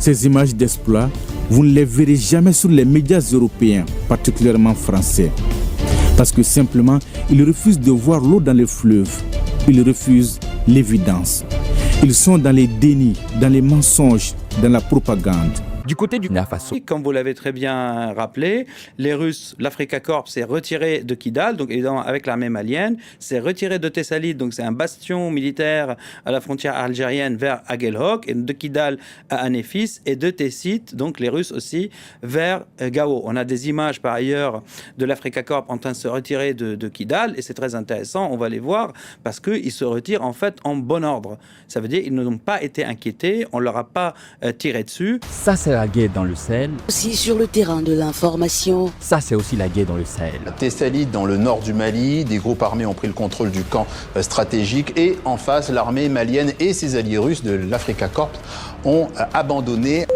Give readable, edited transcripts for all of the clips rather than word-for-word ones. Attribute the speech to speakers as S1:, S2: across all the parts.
S1: Ces images d'exploit, vous ne les verrez jamais sur les médias européens, particulièrement français. Parce que simplement, ils refusent de voir l'eau dans les fleuves. Ils refusent l'évidence. Ils sont dans les dénis, dans les mensonges, dans la propagande.
S2: Du côté du Burkina Faso.
S3: Comme vous l'avez très bien rappelé, les Russes, l'Africa Corps s'est retiré de Kidal, donc évidemment avec l'armée malienne, s'est retiré de Tessalit, donc c'est un bastion militaire à la frontière algérienne vers Aguelhok, et de Kidal à Anéfis, et de Tessit, donc les Russes aussi, vers Gao. On a des images par ailleurs de l'Africa Corps en train de se retirer de Kidal, et c'est très intéressant, on va les voir, parce qu'ils se retirent en fait en bon ordre. Ça veut dire qu'ils n'ont pas été inquiétés, on ne leur a pas tiré dessus.
S2: Ça, c'est la guerre dans le Sahel.
S4: Aussi sur le terrain de l'information.
S2: Ça, c'est aussi la guerre dans le Sahel.
S5: Tessalit, dans le nord du Mali, des groupes armés ont pris le contrôle du camp stratégique et en face, l'armée malienne et ses alliés russes de l'Africa Corps ont abandonné.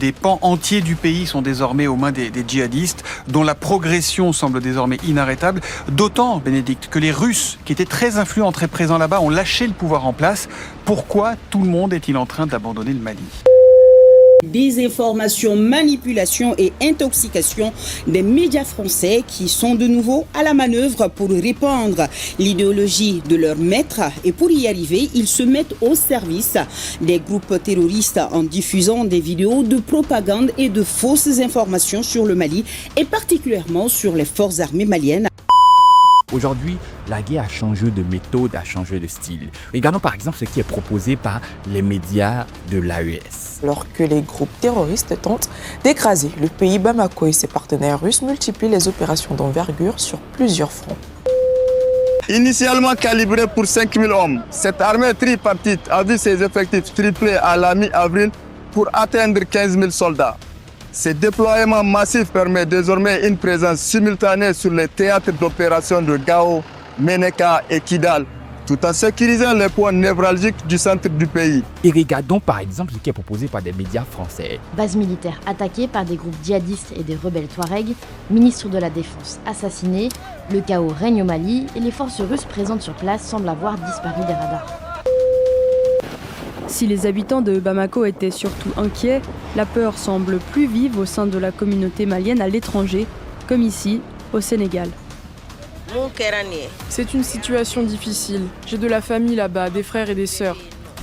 S6: Des pans entiers du pays sont désormais aux mains des djihadistes, dont la progression semble désormais inarrêtable. D'autant, Bénédicte, que les Russes, qui étaient très influents, très présents là-bas, ont lâché le pouvoir en place. Pourquoi tout le monde est-il en train d'abandonner le Mali ?
S7: Désinformation, manipulation et intoxication des médias français qui sont de nouveau à la manœuvre pour répandre l'idéologie de leur maître. Et pour y arriver, ils se mettent au service des groupes terroristes en diffusant des vidéos de propagande et de fausses informations sur le Mali et particulièrement sur les forces armées maliennes.
S2: Aujourd'hui, la guerre a changé de méthode, a changé de style. Regardons par exemple ce qui est proposé par les médias de l'AES.
S8: Alors que les groupes terroristes tentent d'écraser le pays, Bamako et ses partenaires russes multiplient les opérations d'envergure sur plusieurs fronts.
S9: Initialement calibrée pour 5000 hommes, cette armée tripartite a vu ses effectifs triplés à la mi-avril pour atteindre 15 000 soldats. Ce déploiement massif permet désormais une présence simultanée sur les théâtres d'opération de Gao, Meneka et Kidal, tout en sécurisant les points névralgiques du centre du pays.
S2: Et regardons par exemple ce qui est proposé par des médias français.
S10: Base militaire attaquée par des groupes djihadistes et des rebelles Touaregs, ministre de la Défense assassiné, le chaos règne au Mali et les forces russes présentes sur place semblent avoir disparu des radars.
S11: Si les habitants de Bamako étaient surtout inquiets, la peur semble plus vive au sein de la communauté malienne à l'étranger, comme ici, au Sénégal.
S12: C'est une situation difficile. J'ai de la famille là-bas, des frères et des sœurs.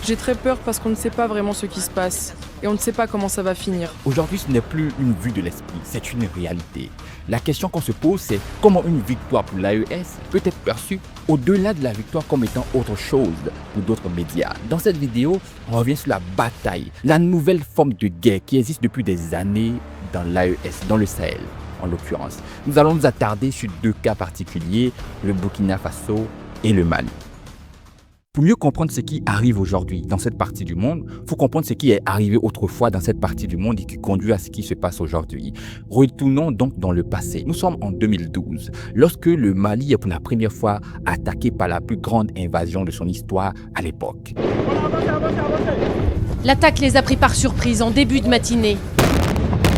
S12: J'ai très peur parce qu'on ne sait pas vraiment ce qui se passe et on ne sait pas comment ça va finir.
S2: Aujourd'hui, ce n'est plus une vue de l'esprit, c'est une réalité. La question qu'on se pose, c'est comment une victoire pour l'AES peut être perçue au-delà de la victoire comme étant autre chose pour d'autres médias. Dans cette vidéo, on revient sur la bataille, la nouvelle forme de guerre qui existe depuis des années dans l'AES, dans le Sahel en l'occurrence. Nous allons nous attarder sur deux cas particuliers, le Burkina Faso et le Mali. Pour mieux comprendre ce qui arrive aujourd'hui dans cette partie du monde, il faut comprendre ce qui est arrivé autrefois dans cette partie du monde et qui conduit à ce qui se passe aujourd'hui. Retournons donc dans le passé. Nous sommes en 2012, lorsque le Mali est pour la première fois attaqué par la plus grande invasion de son histoire à l'époque.
S13: L'attaque les a pris par surprise en début de matinée.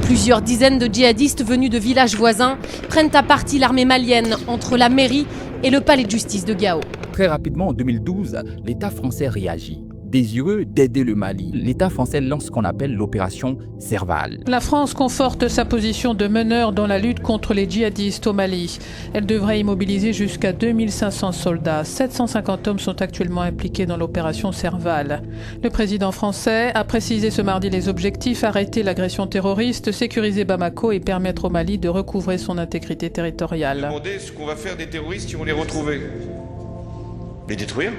S13: Plusieurs dizaines de djihadistes venus de villages voisins prennent à partie l'armée malienne entre la mairie et le palais de justice de Gao.
S2: Très rapidement, en 2012, l'État français réagit. Désireux d'aider le Mali, l'État français lance ce qu'on appelle l'opération Serval.
S14: La France conforte sa position de meneur dans la lutte contre les djihadistes au Mali. Elle devrait immobiliser jusqu'à 2500 soldats. 750 hommes sont actuellement impliqués dans l'opération Serval. Le président français a précisé ce mardi les objectifs: arrêter l'agression terroriste, sécuriser Bamako et permettre au Mali de recouvrer son intégrité territoriale.
S15: Demandez ce qu'on va faire des terroristes si on les retrouve. Les détruire ?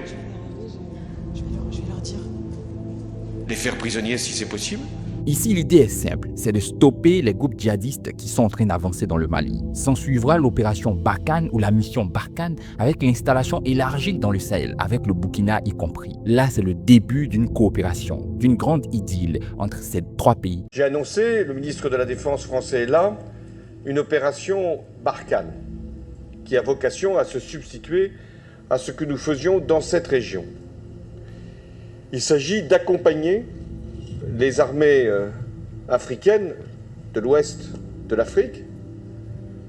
S15: Les faire prisonniers si c'est possible?
S2: Ici, l'idée est simple, c'est de stopper les groupes djihadistes qui sont en train d'avancer dans le Mali. S'en suivra l'opération Barkhane ou la mission Barkhane avec l'installation élargie dans le Sahel, avec le Burkina y compris. Là, c'est le début d'une coopération, d'une grande idylle entre ces trois pays.
S16: J'ai annoncé, le ministre de la Défense français est là, une opération Barkhane qui a vocation à se substituer à ce que nous faisions dans cette région. Il s'agit d'accompagner les armées africaines de l'ouest de l'Afrique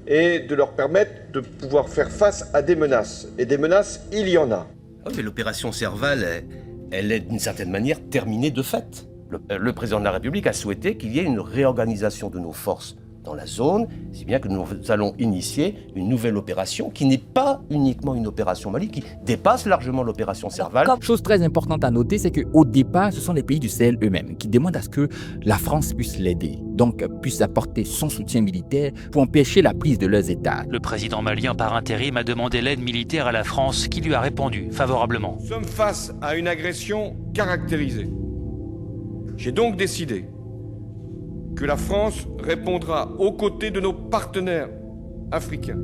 S16: et de leur permettre de pouvoir faire face à des menaces. Et des menaces, il y en a.
S17: Oui, mais l'opération Serval, elle est d'une certaine manière terminée de fait. Le président de la République a souhaité qu'il y ait une réorganisation de nos forces dans la zone, si bien que nous allons initier une nouvelle opération qui n'est pas uniquement une opération Mali, qui dépasse largement l'opération Serval.
S2: Chose très importante à noter, c'est qu'au départ, ce sont les pays du Sahel eux-mêmes qui demandent à ce que la France puisse l'aider, donc puisse apporter son soutien militaire pour empêcher la prise de leurs États.
S18: Le président malien par intérim a demandé l'aide militaire à la France qui lui a répondu favorablement.
S15: Nous sommes face à une agression caractérisée. J'ai donc décidé que la France répondra aux côtés de nos partenaires africains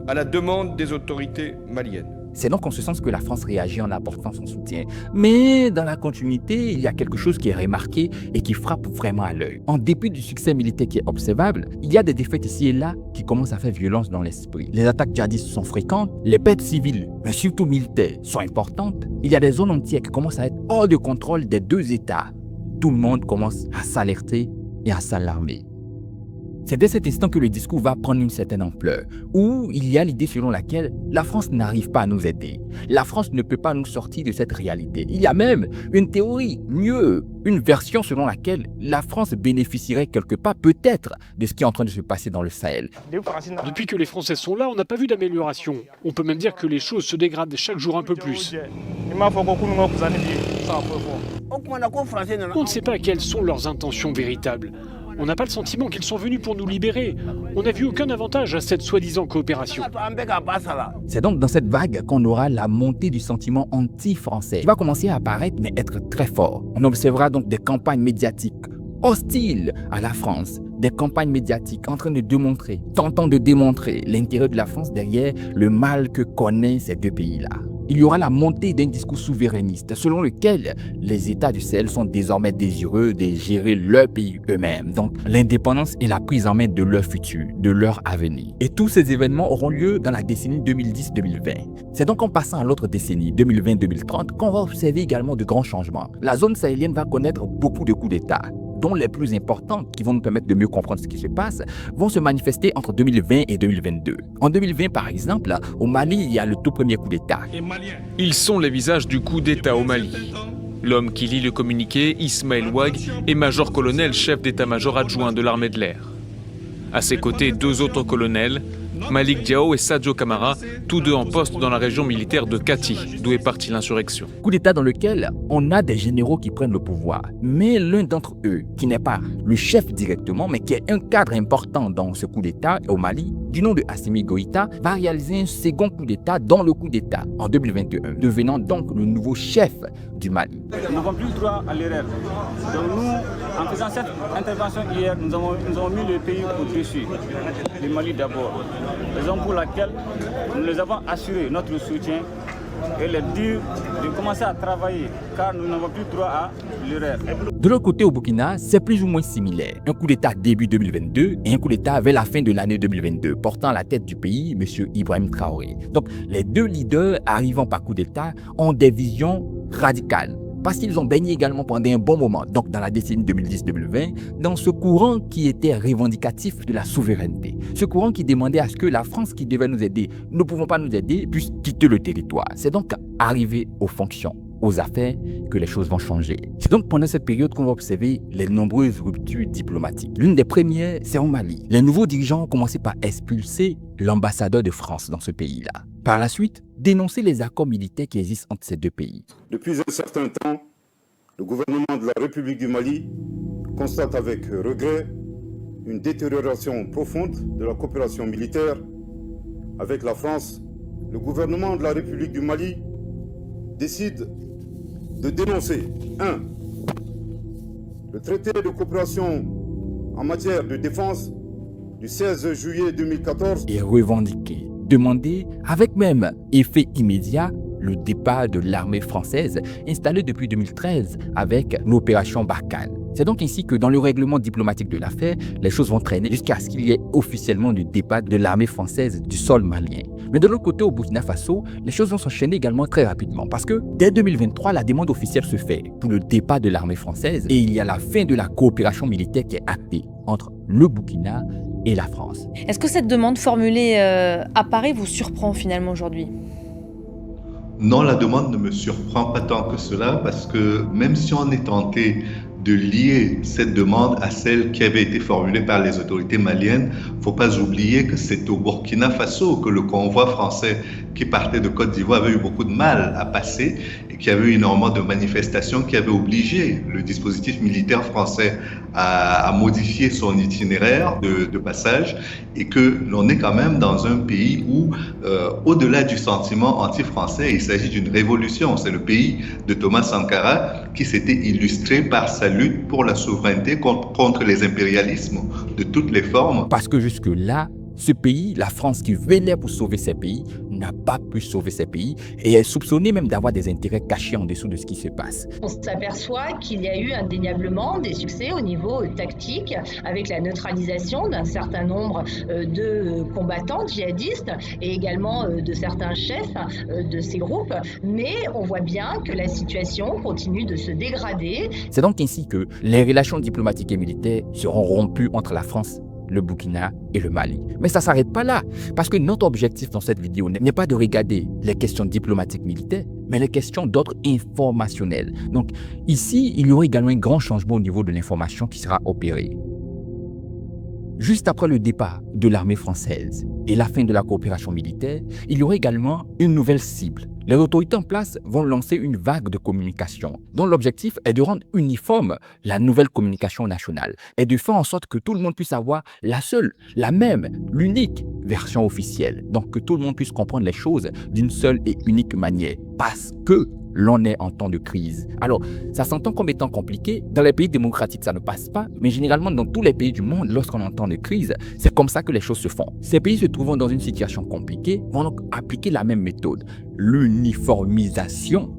S15: à la demande des autorités maliennes.
S2: C'est donc en ce sens que la France réagit en apportant son soutien. Mais dans la continuité, il y a quelque chose qui est remarqué et qui frappe vraiment à l'œil. En dépit du succès militaire qui est observable, il y a des défaites ici et là qui commencent à faire violence dans l'esprit. Les attaques djihadistes sont fréquentes, les pertes civiles, mais surtout militaires, sont importantes. Il y a des zones entières qui commencent à être hors de contrôle des deux États. Tout le monde commence à s'alerter et à s'alarmer. C'est dès cet instant que le discours va prendre une certaine ampleur, où il y a l'idée selon laquelle la France n'arrive pas à nous aider. La France ne peut pas nous sortir de cette réalité. Il y a même une théorie, mieux, une version selon laquelle la France bénéficierait quelque part peut-être de ce qui est en train de se passer dans le Sahel.
S19: Depuis que les Français sont là, on n'a pas vu d'amélioration. On peut même dire que les choses se dégradent chaque jour un peu plus. On ne sait pas quelles sont leurs intentions véritables. On n'a pas le sentiment qu'ils sont venus pour nous libérer. On n'a vu aucun avantage à cette soi-disant coopération.
S2: C'est donc dans cette vague qu'on aura la montée du sentiment anti-français qui va commencer à apparaître mais être très fort. On observera donc des campagnes médiatiques hostiles à la France, des campagnes médiatiques en train de démontrer, tentant de démontrer l'intérêt de la France derrière le mal que connaissent ces deux pays-là. Il y aura la montée d'un discours souverainiste selon lequel les États du Sahel sont désormais désireux de gérer leur pays eux-mêmes, donc l'indépendance et la prise en main de leur futur, de leur avenir. Et tous ces événements auront lieu dans la décennie 2010-2020. C'est donc en passant à l'autre décennie, 2020-2030, qu'on va observer également de grands changements. La zone sahélienne va connaître beaucoup de coups d'État, dont les plus importants, qui vont nous permettre de mieux comprendre ce qui se passe, vont se manifester entre 2020 et 2022. En 2020, par exemple, au Mali, il y a le tout premier coup d'État.
S20: Ils sont les visages du coup d'État au Mali. L'homme qui lit le communiqué, Ismaël Ouag, est major-colonel, chef d'état-major adjoint de l'armée de l'air. À ses côtés, deux autres colonels, Malik Diao et Sadio Camara, tous deux en poste dans la région militaire de Kati, d'où est partie l'insurrection.
S2: Coup d'État dans lequel on a des généraux qui prennent le pouvoir, mais l'un d'entre eux, qui n'est pas le chef directement, mais qui est un cadre important dans ce coup d'État au Mali, du nom de Assimi Goïta, va réaliser un second coup d'État dans le coup d'État en 2021, devenant donc le nouveau chef du Mali.
S21: Nous n'avons plus le droit à l'erreur. Donc nous, en faisant cette intervention hier, nous avons mis le pays au-dessus, le Mali d'abord. Raison pour laquelle nous les avons assuré notre soutien et leur dire de commencer à travailler, car nous n'avons plus droit à l'erreur.
S2: De l'autre côté, au Burkina, c'est plus ou moins similaire. Un coup d'État début 2022 et un coup d'État vers la fin de l'année 2022, portant à la tête du pays M. Ibrahim Traoré. Donc, les deux leaders arrivant par coup d'État ont des visions radicales, parce qu'ils ont baigné également pendant un bon moment, donc dans la décennie 2010-2020, dans ce courant qui était revendicatif de la souveraineté. Ce courant qui demandait à ce que la France qui devait nous aider, ne pouvant pas nous aider, puisse quitter le territoire. C'est donc arrivé aux fonctions, aux affaires, que les choses vont changer. C'est donc pendant cette période qu'on va observer les nombreuses ruptures diplomatiques. L'une des premières, c'est au Mali. Les nouveaux dirigeants ont commencé par expulser l'ambassadeur de France dans ce pays-là. Par la suite, dénoncer les accords militaires qui existent entre ces deux pays.
S22: Depuis un certain temps, le gouvernement de la République du Mali constate avec regret une détérioration profonde de la coopération militaire avec la France. Le gouvernement de la République du Mali décide de dénoncer 1. Le traité de coopération en matière de défense du 16 juillet 2014
S2: et revendiquer, demander avec même effet immédiat le départ de l'armée française installée depuis 2013 avec l'opération Barkhane. C'est donc ainsi que dans le règlement diplomatique de l'affaire, les choses vont traîner jusqu'à ce qu'il y ait officiellement le départ de l'armée française du sol malien. Mais de l'autre côté, au Burkina Faso, les choses vont s'enchaîner également très rapidement parce que dès 2023, la demande officielle se fait pour le départ de l'armée française et il y a la fin de la coopération militaire qui est actée entre le Burkina et la France.
S23: Est-ce que cette demande formulée à Paris vous surprend finalement aujourd'hui ?
S24: Non, la demande ne me surprend pas tant que cela parce que même si on est tenté
S1: de lier cette demande à celle qui avait été formulée par les autorités maliennes. Il ne faut pas oublier que c'est au Burkina Faso que le convoi français qui partait de Côte d'Ivoire avait eu beaucoup de mal à passer et qu'il y avait eu énormément de manifestations qui avaient obligé le dispositif militaire français à modifier son itinéraire de passage, et que l'on est quand même dans un pays où, au-delà du sentiment anti-français, il s'agit d'une révolution. C'est le pays de Thomas Sankara qui s'était illustré par sa lutte pour la souveraineté contre les impérialismes de toutes les formes.
S2: Parce que jusque-là, ce pays, la France qui venait pour sauver ses pays, n'a pas pu sauver ses pays et est soupçonné même d'avoir des intérêts cachés en dessous de ce qui se passe.
S3: On s'aperçoit qu'il y a eu indéniablement des succès au niveau tactique avec la neutralisation d'un certain nombre de combattants djihadistes et également de certains chefs de ces groupes, mais on voit bien que la situation continue de se dégrader.
S2: C'est donc ainsi que les relations diplomatiques et militaires seront rompues entre la France, le Burkina et le Mali. Mais ça ne s'arrête pas là, parce que notre objectif dans cette vidéo n'est pas de regarder les questions diplomatiques militaires, mais les questions d'ordre informationnel. Donc ici, il y aura également un grand changement au niveau de l'information qui sera opéré. Juste après le départ de l'armée française et la fin de la coopération militaire, il y aura également une nouvelle cible. Les autorités en place vont lancer une vague de communication dont l'objectif est de rendre uniforme la nouvelle communication nationale et de faire en sorte que tout le monde puisse avoir la seule, la même, l'unique version officielle. Donc que tout le monde puisse comprendre les choses d'une seule et unique manière. Parce que l'on est en temps de crise. Alors, ça s'entend comme étant compliqué. Dans les pays démocratiques, ça ne passe pas. Mais généralement, dans tous les pays du monde, lorsqu'on est en temps de crise, c'est comme ça que les choses se font. Ces pays se trouvant dans une situation compliquée vont donc appliquer la même méthode. L'uniformisation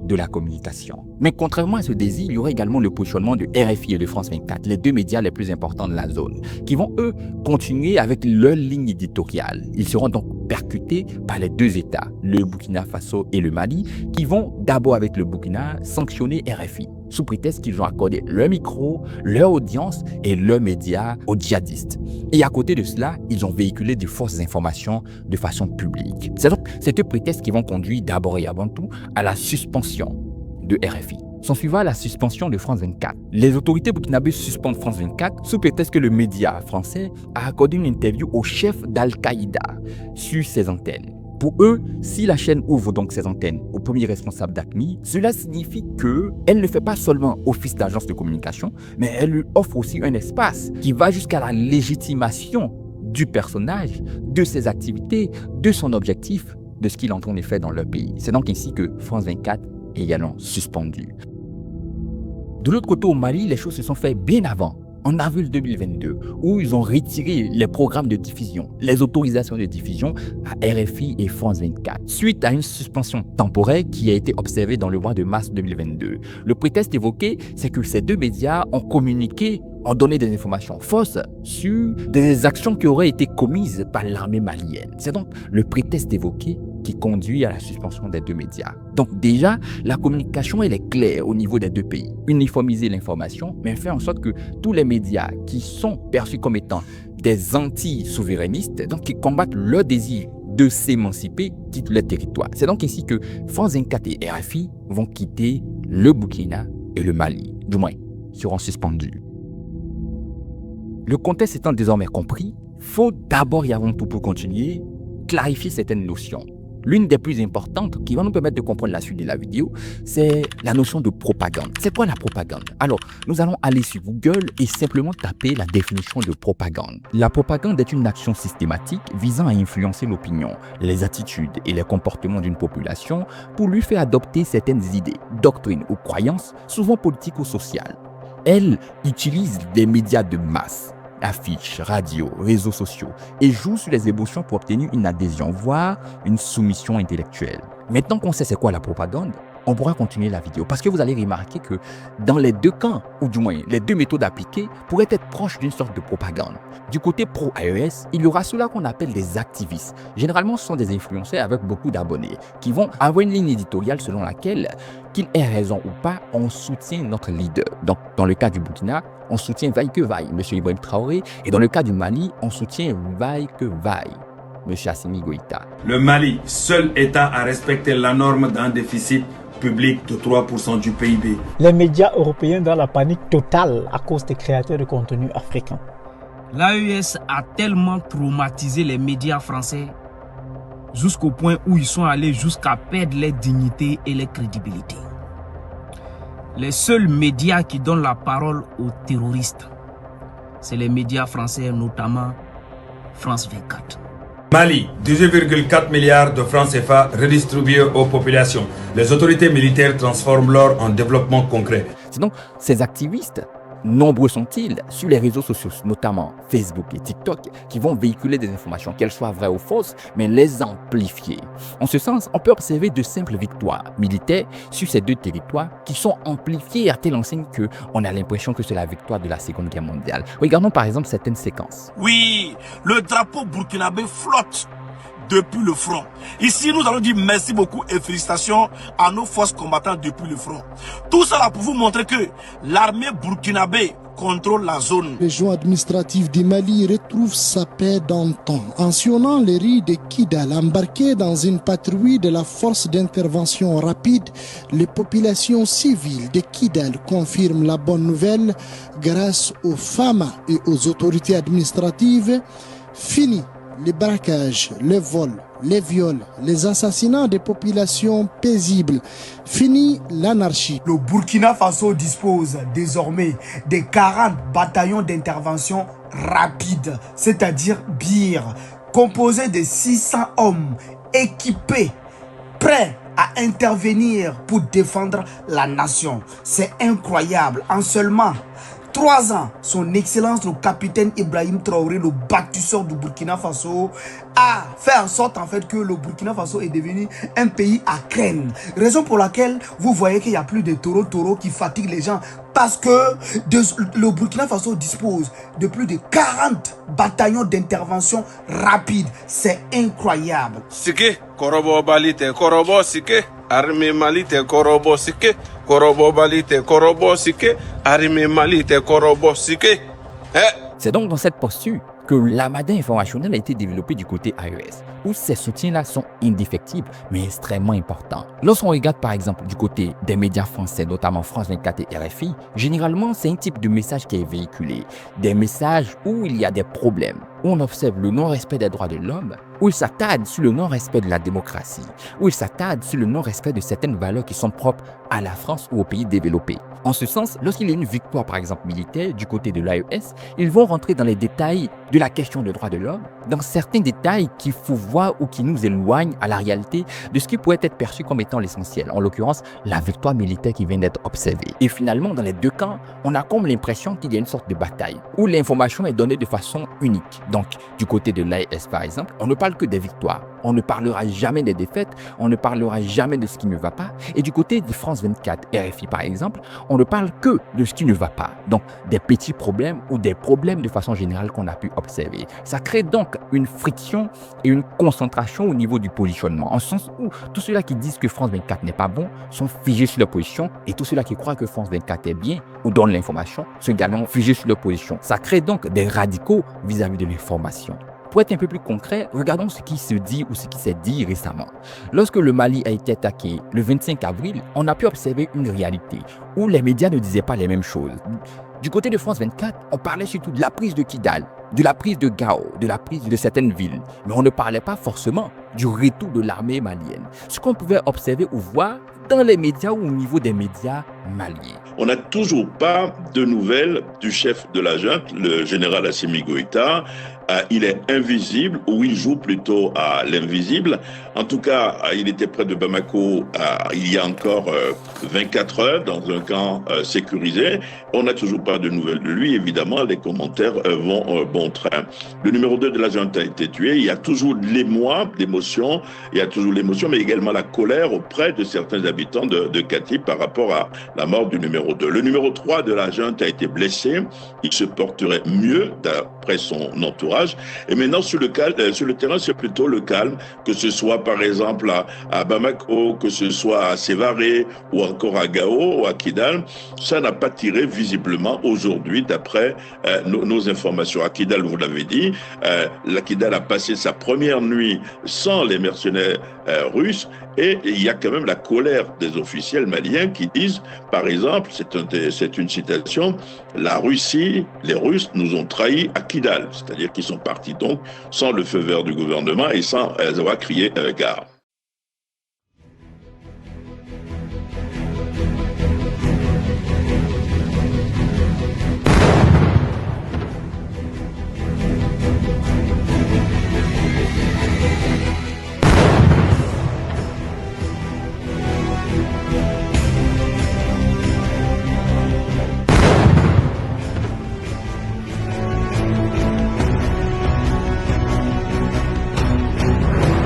S2: de la communication. Mais contrairement à ce désir, il y aura également le positionnement de RFI et de France 24, les deux médias les plus importants de la zone, qui vont, eux, continuer avec leur ligne éditoriale. Ils seront donc percutés par les deux États, le Burkina Faso et le Mali, qui vont, d'abord avec le Burkina, sanctionner RFI, sous prétexte qu'ils ont accordé leur micro, leur audience et leurs médias aux djihadistes. Et à côté de cela, ils ont véhiculé de fausses informations de façon publique. C'est donc ces deux prétextes qui vont conduire d'abord et avant tout à la suspension de RFI. S'en suivra la suspension de France 24. Les autorités burkinabées suspendent France 24 sous prétexte que le média français a accordé une interview au chef d'Al-Qaïda sur ses antennes. Pour eux, si la chaîne ouvre donc ses antennes au premier responsable d'AQMI, cela signifie qu'elle ne fait pas seulement office d'agence de communication, mais elle lui offre aussi un espace qui va jusqu'à la légitimation du personnage, de ses activités, de son objectif, de ce qu'il est en train de faire dans leur pays. C'est donc ainsi que France 24 est également suspendu. De l'autre côté, au Mali, les choses se sont faites bien avant. En avril 2022, où ils ont retiré les programmes de diffusion, les autorisations de diffusion à RFI et France 24, suite à une suspension temporaire qui a été observée dans le mois de mars 2022. Le prétexte évoqué, c'est que ces deux médias ont communiqué, ont donné des informations fausses sur des actions qui auraient été commises par l'armée malienne. C'est donc le prétexte évoqué qui conduit à la suspension des deux médias. Donc déjà, la communication elle est claire au niveau des deux pays. Uniformiser l'information, mais faire en sorte que tous les médias qui sont perçus comme étant des anti-souverainistes, donc qui combattent leur désir de s'émanciper, quittent leur territoire. C'est donc ici que France 24 et RFI vont quitter le Burkina et le Mali. Du moins, seront suspendus. Le contexte étant désormais compris, il faut d'abord et avant tout pour continuer, clarifier certaines notions. L'une des plus importantes qui va nous permettre de comprendre la suite de la vidéo, c'est la notion de propagande. C'est quoi la propagande? Alors, nous allons aller sur Google et simplement taper la définition de propagande. La propagande est une action systématique visant à influencer l'opinion, les attitudes et les comportements d'une population pour lui faire adopter certaines idées, doctrines ou croyances, souvent politiques ou sociales. Elle utilise des médias de masse, affiches, radio, réseaux sociaux et joue sur les émotions pour obtenir une adhésion, voire une soumission intellectuelle. Maintenant qu'on sait c'est quoi la propagande, on pourra continuer la vidéo parce que vous allez remarquer que dans les deux camps, ou du moins les deux méthodes appliquées, pourraient être proches d'une sorte de propagande. Du côté pro-AES, il y aura ceux-là qu'on appelle des activistes. Généralement, ce sont des influenceurs avec beaucoup d'abonnés qui vont avoir une ligne éditoriale selon laquelle, qu'il ait raison ou pas, on soutient notre leader. Donc, dans le cas du Burkina, on soutient vaille que vaille, M. Ibrahim Traoré, et dans le cas du Mali, on soutient vaille que vaille, M. Assimi Goïta.
S4: Le Mali, seul État à respecter la norme d'un déficit publique de 3% du PIB.
S5: Les médias européens dans la panique totale à cause des créateurs de contenu africains.
S6: L'AES a tellement traumatisé les médias français jusqu'au point où ils sont allés jusqu'à perdre leur dignité et leur crédibilité. Les seuls médias qui donnent la parole aux terroristes, c'est les médias français, notamment France 24.
S4: Mali, 18,4 milliards de francs CFA redistribués aux populations. Les autorités militaires transforment l'or en développement concret.
S2: C'est donc ces activistes, nombreux sont-ils sur les réseaux sociaux, notamment Facebook et TikTok, qui vont véhiculer des informations, qu'elles soient vraies ou fausses, mais les amplifier. En ce sens, on peut observer de simples victoires militaires sur ces deux territoires qui sont amplifiées à telle enseigne qu'on a l'impression que c'est la victoire de la Seconde Guerre mondiale. Regardons par exemple certaines séquences.
S24: Oui, le drapeau burkinabé flotte depuis le front. Ici, nous allons dire merci beaucoup et félicitations à nos forces combattantes depuis le front. Tout cela pour vous montrer que l'armée burkinabé contrôle la zone.
S25: Le région administrative du Mali retrouve sa paix d'antan en sillonnant les rues de Kidal. Embarquées dans une patrouille de la force d'intervention rapide, les populations civiles de Kidal confirment la bonne nouvelle grâce aux femmes et aux autorités administratives. Fini les braquages, les vols, les viols, les assassinats des populations paisibles. Fini l'anarchie.
S26: Le Burkina Faso dispose désormais de 40 bataillons d'intervention rapide, c'est-à-dire BIR, composés de 600 hommes équipés, prêts à intervenir pour défendre la nation. C'est incroyable. En seulement 3 ans, son excellence le capitaine Ibrahim Traoré, le bâtisseur du Burkina Faso, a fait en sorte en fait que le Burkina Faso est devenu un pays à craindre. Raison pour laquelle vous voyez qu'il n'y a plus de taureaux qui fatiguent les gens. Parce que le Burkina Faso dispose de plus de 40 bataillons d'intervention rapide. C'est incroyable.
S27: Sike, Korobo Balite, Korobo Sike, Armée Malite, Korobo Sike, Korobo Balite, Korobo Sike, Armée Malite, Korobo Sike.
S2: C'est donc dans cette posture que l'armada informationnel a été développé du côté AES, où ces soutiens-là sont indéfectibles, mais extrêmement importants. Lorsqu'on regarde par exemple du côté des médias français, notamment France 24 et RFI, généralement c'est un type de message qui est véhiculé. Des messages où il y a des problèmes, où on observe le non-respect des droits de l'homme, où il s'attarde sur le non-respect de la démocratie, où il s'attarde sur le non-respect de certaines valeurs qui sont propres à la France ou aux pays développés. En ce sens, lorsqu'il y a une victoire par exemple militaire du côté de l'AES, ils vont rentrer dans les détails de la question des droits de l'homme, dans certains détails qu'il faut voir ou qui nous éloignent à la réalité de ce qui pourrait être perçu comme étant l'essentiel, en l'occurrence la victoire militaire qui vient d'être observée. Et finalement, dans les deux camps, on a comme l'impression qu'il y a une sorte de bataille, où l'information est donnée de façon unique. Donc, du côté de l'AES par exemple, on ne parle que des victoires, on ne parlera jamais des défaites, on ne parlera jamais de ce qui ne va pas. Et du côté de France 24, RFI par exemple, on ne parle que de ce qui ne va pas. Donc, des petits problèmes ou des problèmes de façon générale qu'on a pu observer. Ça crée donc une friction et une concentration au niveau du positionnement. En ce sens où tous ceux-là qui disent que France 24 n'est pas bon sont figés sur leur position et tous ceux-là qui croient que France 24 est bien ou donnent l'information sont également figés sur leur position. Ça crée donc des radicaux vis-à-vis de l'information. Pour être un peu plus concret, regardons ce qui se dit ou ce qui s'est dit récemment. Lorsque le Mali a été attaqué le 25 avril, on a pu observer une réalité où les médias ne disaient pas les mêmes choses. Du côté de France 24, on parlait surtout de la prise de Kidal, de la prise de Gao, de la prise de certaines villes. Mais on ne parlait pas forcément du retour de l'armée malienne. Ce qu'on pouvait observer ou voir dans les médias ou au niveau des médias maliens.
S28: On n'a toujours pas de nouvelles du chef de la junte, le général Assimi Goïta. Il est invisible ou il joue plutôt à l'invisible. En tout cas, il était près de Bamako il y a encore 24 heures dans un camp sécurisé. On n'a toujours pas de nouvelles de lui. Évidemment, les commentaires vont bon train. Le numéro 2 de la junte a été tué. Il y a toujours l'émoi, l'émotion. Il y a toujours l'émotion, mais également la colère auprès de certains habitants de Kati par rapport à la mort du numéro 2. Le numéro 3 de la junte a été blessé. Il se porterait mieux d'après son entourage. Et maintenant, sur le terrain, c'est plutôt le calme, que ce soit par exemple à Bamako, que ce soit à Sévaré ou encore à Gao ou à Kidal. Ça n'a pas tiré visiblement aujourd'hui d'après nos informations. À Kidal, vous l'avez dit, la Kidal a passé sa première nuit sans les mercenaires russes. Et il y a quand même la colère des officiels maliens qui disent, par exemple, c'est une citation, la Russie, les Russes nous ont trahis à Kidal, c'est-à-dire qu'ils sont partis donc sans le feu vert du gouvernement et sans avoir crié gare.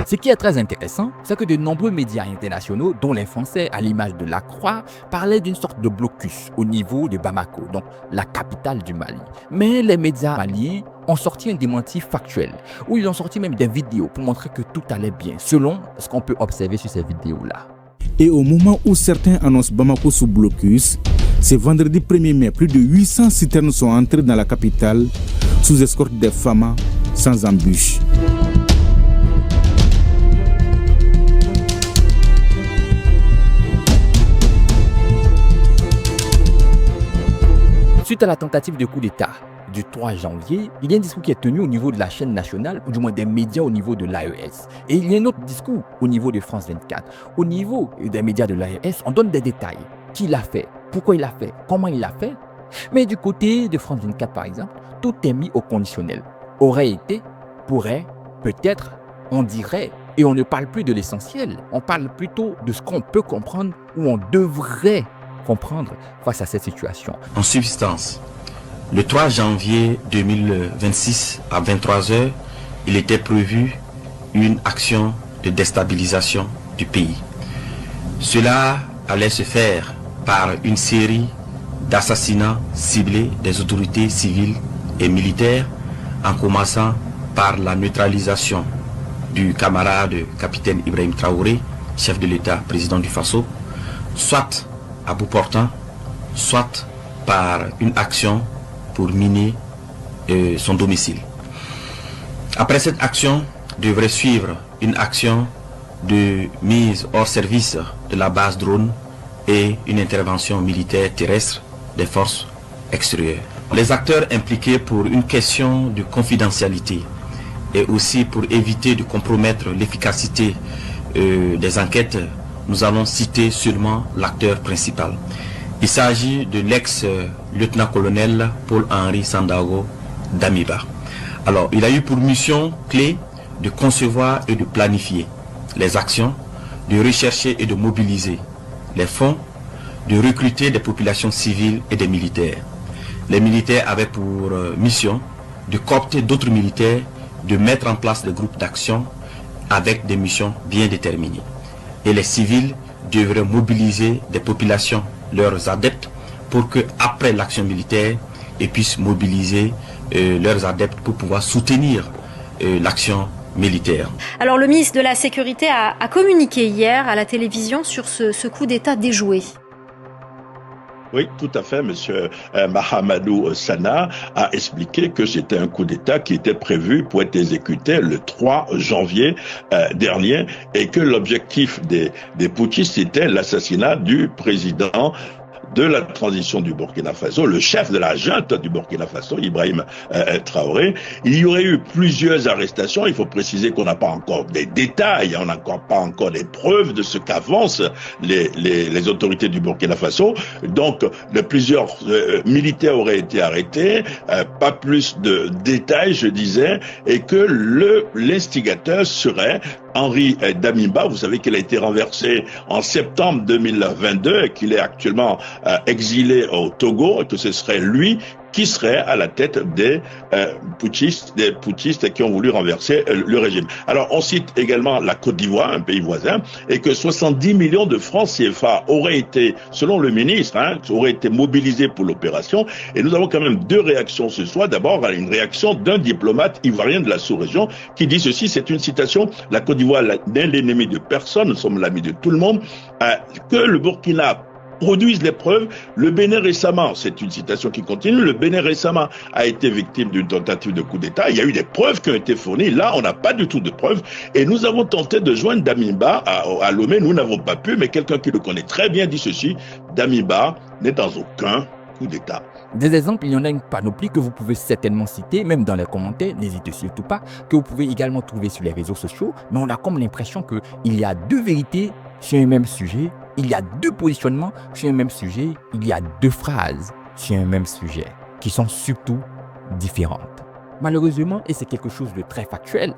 S2: Ce qui est très intéressant, c'est que de nombreux médias internationaux, dont les Français à l'image de La Croix, parlaient d'une sorte de blocus au niveau de Bamako, donc la capitale du Mali. Mais les médias maliens ont sorti un démenti factuel, où ils ont sorti même des vidéos pour montrer que tout allait bien, selon ce qu'on peut observer sur ces vidéos-là.
S7: Et au moment où certains annoncent Bamako sous blocus, c'est vendredi 1er mai, plus de 800 citernes sont entrées dans la capitale sous escorte des FAMA sans embûche.
S2: Suite à la tentative de coup d'État du 3 janvier, il y a un discours qui est tenu au niveau de la chaîne nationale, ou du moins des médias au niveau de l'AES. Et il y a un autre discours au niveau de France 24. Au niveau des médias de l'AES, on donne des détails. Qui l'a fait, pourquoi il l'a fait, comment il l'a fait. Mais du côté de France 24, par exemple, tout est mis au conditionnel. Aurait été, pourrait, peut-être, on dirait. Et on ne parle plus de l'essentiel. On parle plutôt de ce qu'on peut comprendre ou on devrait comprendre face à cette situation.
S8: En substance, le 3 janvier 2026 à 23h, il était prévu une action de déstabilisation du pays. Cela allait se faire par une série d'assassinats ciblés des autorités civiles et militaires, en commençant par la neutralisation du camarade capitaine Ibrahim Traoré, chef de l'État, président du Faso, soit à bout portant, soit par une action pour miner son domicile. Après cette action, devrait suivre une action de mise hors service de la base drone et une intervention militaire terrestre des forces extérieures. Les acteurs impliqués pour une question de confidentialité et aussi pour éviter de compromettre l'efficacité des enquêtes, nous allons citer seulement l'acteur principal. Il s'agit de l'ex-lieutenant-colonel Paul-Henri Sandaogo Damiba. Alors, il a eu pour mission clé de concevoir et de planifier les actions, de rechercher et de mobiliser les fonds, de recruter des populations civiles et des militaires. Les militaires avaient pour mission de coopter d'autres militaires, de mettre en place des groupes d'action avec des missions bien déterminées. Et les civils devraient mobiliser des populations, leurs adeptes, pour que après l'action militaire, ils puissent mobiliser leurs adeptes pour pouvoir soutenir l'action militaire.
S23: Alors le ministre de la Sécurité a communiqué hier à la télévision sur ce coup d'État déjoué.
S28: Oui, tout à fait. Monsieur Mahamadou Sana a expliqué que c'était un coup d'État qui était prévu pour être exécuté le 3 janvier dernier et que l'objectif des putschistes était l'assassinat du président de la transition du Burkina Faso, le chef de la junte du Burkina Faso, Ibrahim Traoré. Il y aurait eu plusieurs arrestations. Il faut préciser qu'on n'a pas encore des détails, on n'a pas encore des preuves de ce qu'avancent les autorités du Burkina Faso. Donc, plusieurs militaires auraient été arrêtés, pas plus de détails, je disais, et que l'instigateur serait Henri Damiba. Vous savez qu'il a été renversé en septembre 2022 et qu'il est actuellement exilé au Togo, et que ce serait lui qui serait à la tête des putschistes qui ont voulu renverser le régime. Alors, on cite également la Côte d'Ivoire, un pays voisin, et que 70 millions de francs CFA auraient été, selon le ministre, auraient été mobilisés pour l'opération. Et nous avons quand même deux réactions ce soir. D'abord, une réaction d'un diplomate ivoirien de la sous-région qui dit ceci, c'est une citation, la Côte d'Ivoire n'est l'ennemi de personne, nous sommes l'ami de tout le monde, que le Burkina produisent les preuves. Le Bénin récemment, c'est une citation qui continue, le Bénin récemment a été victime d'une tentative de coup d'État. Il y a eu des preuves qui ont été fournies. Là, on n'a pas du tout de preuves. Et nous avons tenté de joindre Damiba à Lomé. Nous n'avons pas pu, mais quelqu'un qui le connaît très bien dit ceci. Damiba n'est dans aucun coup d'État.
S2: Des exemples, il y en a une panoplie que vous pouvez certainement citer, même dans les commentaires, n'hésitez surtout pas, que vous pouvez également trouver sur les réseaux sociaux, mais on a comme l'impression qu'il y a deux vérités sur un même sujet, il y a deux positionnements sur un même sujet, il y a deux phrases sur un même sujet, qui sont surtout différentes. Malheureusement, et c'est quelque chose de très factuel,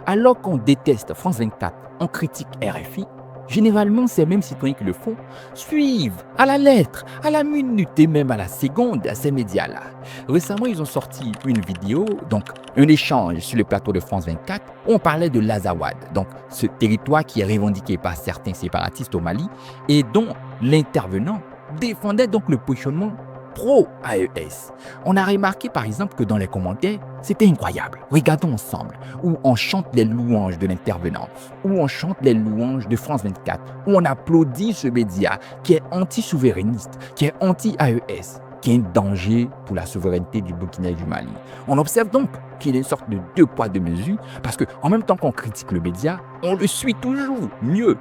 S2: alors qu'on déteste France 24, on critique RFI, généralement, ces mêmes citoyens qui le font suivent à la lettre, à la minute et même à la seconde ces médias-là. Récemment, ils ont sorti une vidéo, donc un échange sur le plateau de France 24, où on parlait de l'Azawad, donc ce territoire qui est revendiqué par certains séparatistes au Mali et dont l'intervenant défendait donc le positionnement pro-AES. On a remarqué par exemple que dans les commentaires, c'était incroyable. Regardons ensemble, où on chante les louanges de l'intervenant, où on chante les louanges de France 24, où on applaudit ce média qui est anti-souverainiste, qui est anti-AES, qui est un danger pour la souveraineté du Burkina et du Mali. On observe donc qu'il y a une sorte de deux poids, deux mesures, parce qu'en même temps qu'on critique le média, on le suit toujours mieux.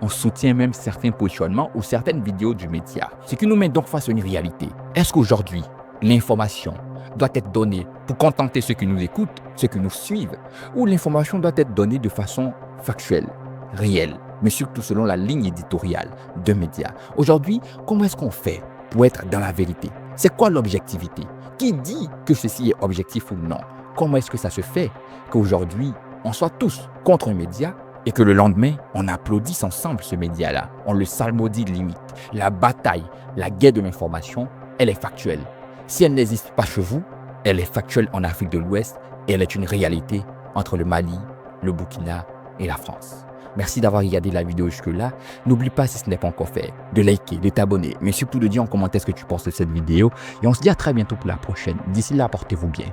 S2: On soutient même certains positionnements ou certaines vidéos du média. Ce qui nous met donc face à une réalité. Est-ce qu'aujourd'hui, l'information doit être donnée pour contenter ceux qui nous écoutent, ceux qui nous suivent, ou l'information doit être donnée de façon factuelle, réelle, mais surtout selon la ligne éditoriale d'un média? Aujourd'hui, comment est-ce qu'on fait pour être dans la vérité? C'est quoi l'objectivité? Qui dit que ceci est objectif ou non? Comment est-ce que ça se fait qu'aujourd'hui, on soit tous contre un média et que le lendemain, on applaudisse ensemble ce média-là, on le salmodie limite? La bataille, la guerre de l'information, elle est factuelle. Si elle n'existe pas chez vous, elle est factuelle en Afrique de l'Ouest et elle est une réalité entre le Mali, le Burkina et la France. Merci d'avoir regardé la vidéo jusque-là. N'oublie pas, si ce n'est pas encore fait, de liker, de t'abonner, mais surtout de dire en commentaire ce que tu penses de cette vidéo. Et on se dit à très bientôt pour la prochaine. D'ici là, portez-vous bien.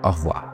S2: Au revoir.